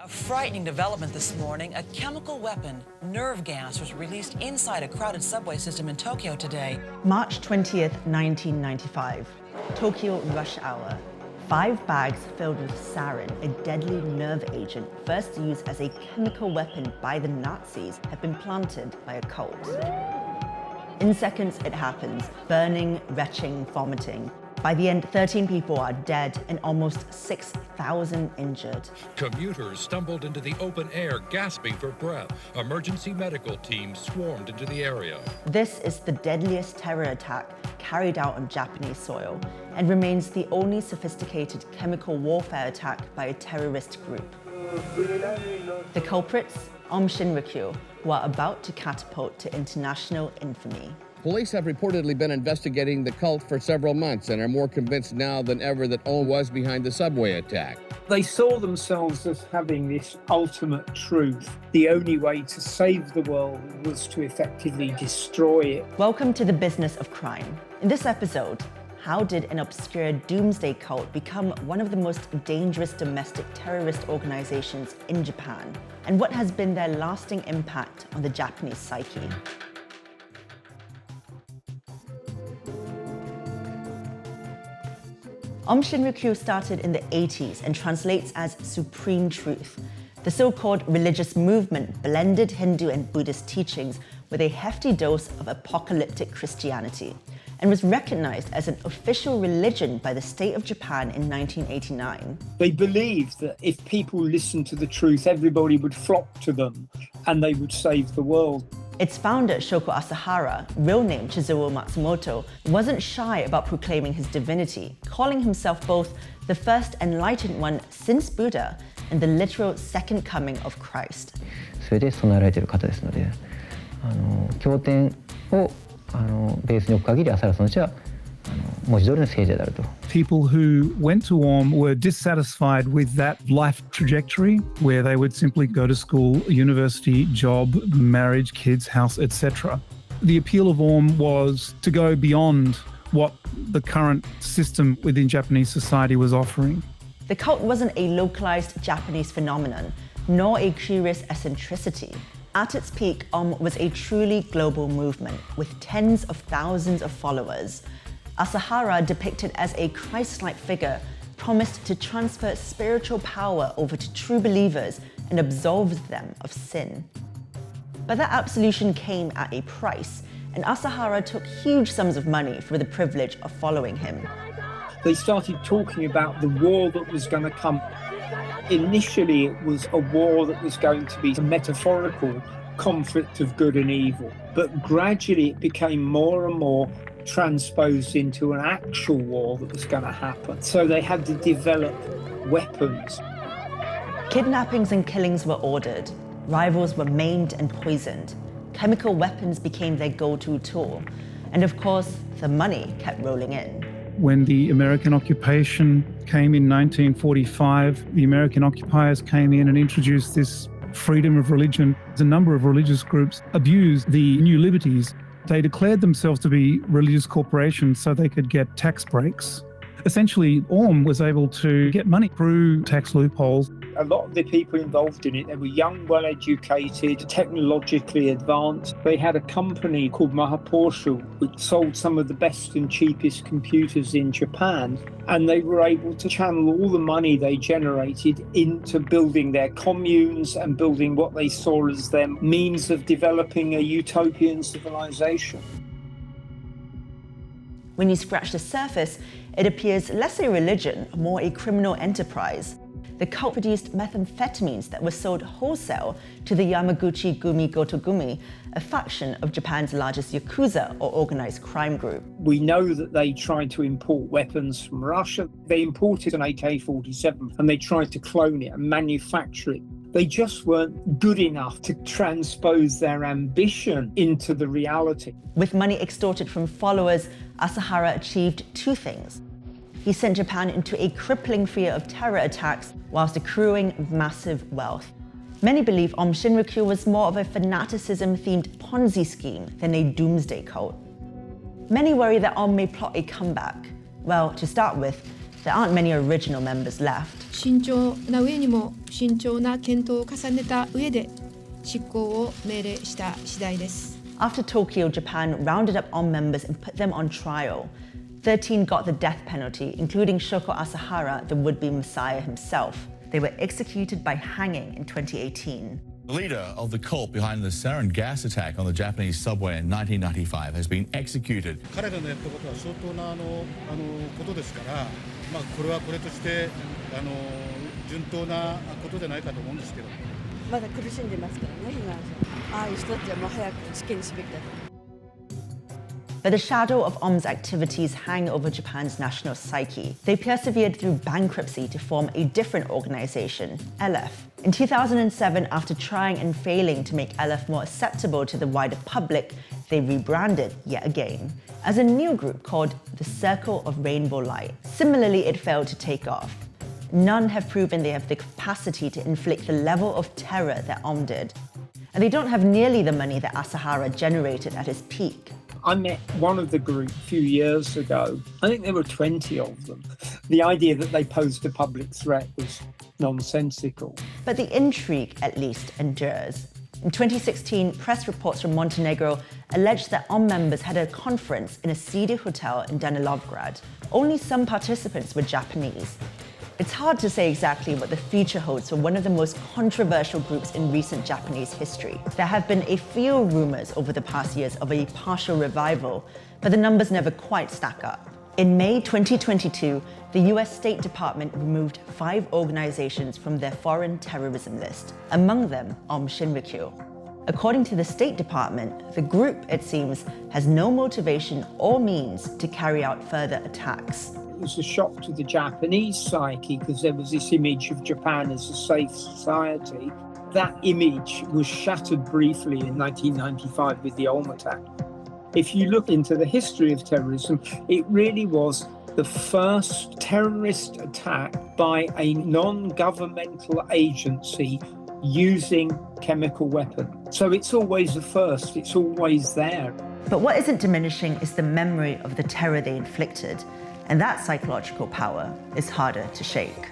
A frightening development this morning. A chemical weapon, nerve gas, was released inside a crowded subway system in Tokyo today. March 20th, 1995, Tokyo rush hour. 5 bags filled with sarin, a deadly nerve agent first used as a chemical weapon by the Nazis, have been planted by a cult. In seconds, it happens. Burning, retching, vomiting. By the end, 13 people are dead and almost 6,000 injured. Commuters stumbled into the open air, gasping for breath. Emergency medical teams swarmed into the area. This is the deadliest terror attack carried out on Japanese soil and remains the only sophisticated chemical warfare attack by a terrorist group. The culprits, Aum Shinrikyo, who are about to catapult to international infamy. Police have reportedly been investigating the cult for several months and are more convinced now than ever that Aum was behind the subway attack. They saw themselves as having this ultimate truth. The only way to save the world was to effectively destroy it. Welcome to the business of crime. In this episode, how did an obscure doomsday cult become one of the most dangerous domestic terrorist organizations in Japan? And what has been their lasting impact on the Japanese psyche? Aum Shinrikyo started in the 80s and translates as Supreme Truth. The so-called religious movement blended Hindu and Buddhist teachings with a hefty dose of apocalyptic Christianity and was recognized as an official religion by the state of Japan in 1989. They believed that if people listened to the truth, everybody would flock to them and they would save the world. Its founder, Shoko Asahara, real name Chizuo Matsumoto, wasn't shy about proclaiming his divinity, calling himself both the first enlightened one since Buddha and the literal second coming of Christ. それで唱えられている方ですので、経典をベースに置く限り、朝原さんたちは文字通りの聖者であると。People who went to Aum were dissatisfied with that life trajectory where they would simply go to school, university, job, marriage, kids, house, etc. The appeal of Aum was to go beyond what the current system within Japanese society was offering. The cult wasn't a localized Japanese phenomenon, nor a curious eccentricity. At its peak, Aum was a truly global movement with tens of thousands of followers. Asahara, depicted as a Christ-like figure, promised to transfer spiritual power over to true believers and absolve them of sin. But that absolution came at a price, and Asahara took huge sums of money for the privilege of following him. They started talking about the war that was going to come. Initially, it was a war that was going to be a metaphorical conflict of good and evil, but gradually it became more and more transposed into an actual war that was going to happen. So they had to develop weapons. Kidnappings and killings were ordered. Rivals were maimed and poisoned. Chemical weapons became their go-to tool. And of course, the money kept rolling in. When the American occupation came in 1945, the American occupiers came in and introduced this freedom of religion. A number of religious groups abused the new liberties. They declared themselves to be religious corporations so they could get tax breaks. Essentially, Aum was able to get money through tax loopholes. A lot of the people involved in it, they were young, well-educated, technologically advanced. They had a company called Mahaporshu, which sold some of the best and cheapest computers in Japan, and they were able to channel all the money they generated into building their communes and building what they saw as their means of developing a utopian civilization. When you scratch the surface, it appears less a religion, more a criminal enterprise. The cult produced methamphetamines that were sold wholesale to the Yamaguchi Gumi Gotogumi, a faction of Japan's largest yakuza or organized crime group. We know that they tried to import weapons from Russia. They imported an AK-47 and they tried to clone it and manufacture it. They just weren't good enough to transpose their ambition into the reality. With money extorted from followers, Asahara achieved two things. He sent Japan into a crippling fear of terror attacks whilst accruing massive wealth. Many believe Aum Shinrikyo was more of a fanaticism-themed Ponzi scheme than a doomsday cult. Many worry that Aum may plot a comeback. Well, to start with, There aren't many original members left. 慎重な上にも慎重な検討を重ねた上で執行を命令した次第です。After Tokyo, Japan rounded up Aum members and put them on trial. 13 got the death penalty, including Shoko Asahara, the would-be messiah himself. They were executed by hanging in 2018. The leader of the cult behind the sarin gas attack on the Japanese subway in 1995 has been executed. 彼らのやったことは相当なことですから、これはこれとして順当なことじゃないかと思うんですけど。まだ苦しんでますからね、被害者。ああいう人たちはもう早く死刑にすべきだと。But the shadow of Aum's activities hang over Japan's national psyche. They persevered through bankruptcy to form a different organization, LF. In 2007, after trying and failing to make LF more acceptable to the wider public, they rebranded yet again as a new group called the Circle of Rainbow Light. Similarly, it failed to take off. None have proven they have the capacity to inflict the level of terror that Aum did. And they don't have nearly the money that Asahara generated at his peak. I met one of the group a few years ago. I think there were 20 of them. The idea that they posed a public threat was nonsensical. But the intrigue, at least, endures. In 2016, press reports from Montenegro alleged that Aum members had a conference in a seedy hotel in Danilovgrad. Only some participants were Japanese. It's hard to say exactly what the future holds for one of the most controversial groups in recent Japanese history. There have been a few rumors over the past years of a partial revival, but the numbers never quite stack up. In May 2022, the US State Department removed 5 organizations from their foreign terrorism list, among them Aum Shinrikyo. According to the State Department, the group, it seems, has no motivation or means to carry out further attacks. It was a shock to the Japanese psyche because there was this image of Japan as a safe society. That image was shattered briefly in 1995 with the Aum attack. If you look into the history of terrorism, it really was the first terrorist attack by a non-governmental agency using chemical weapons. So it's always a first, it's always there. But what isn't diminishing is the memory of the terror they inflicted. And that psychological power is harder to shake.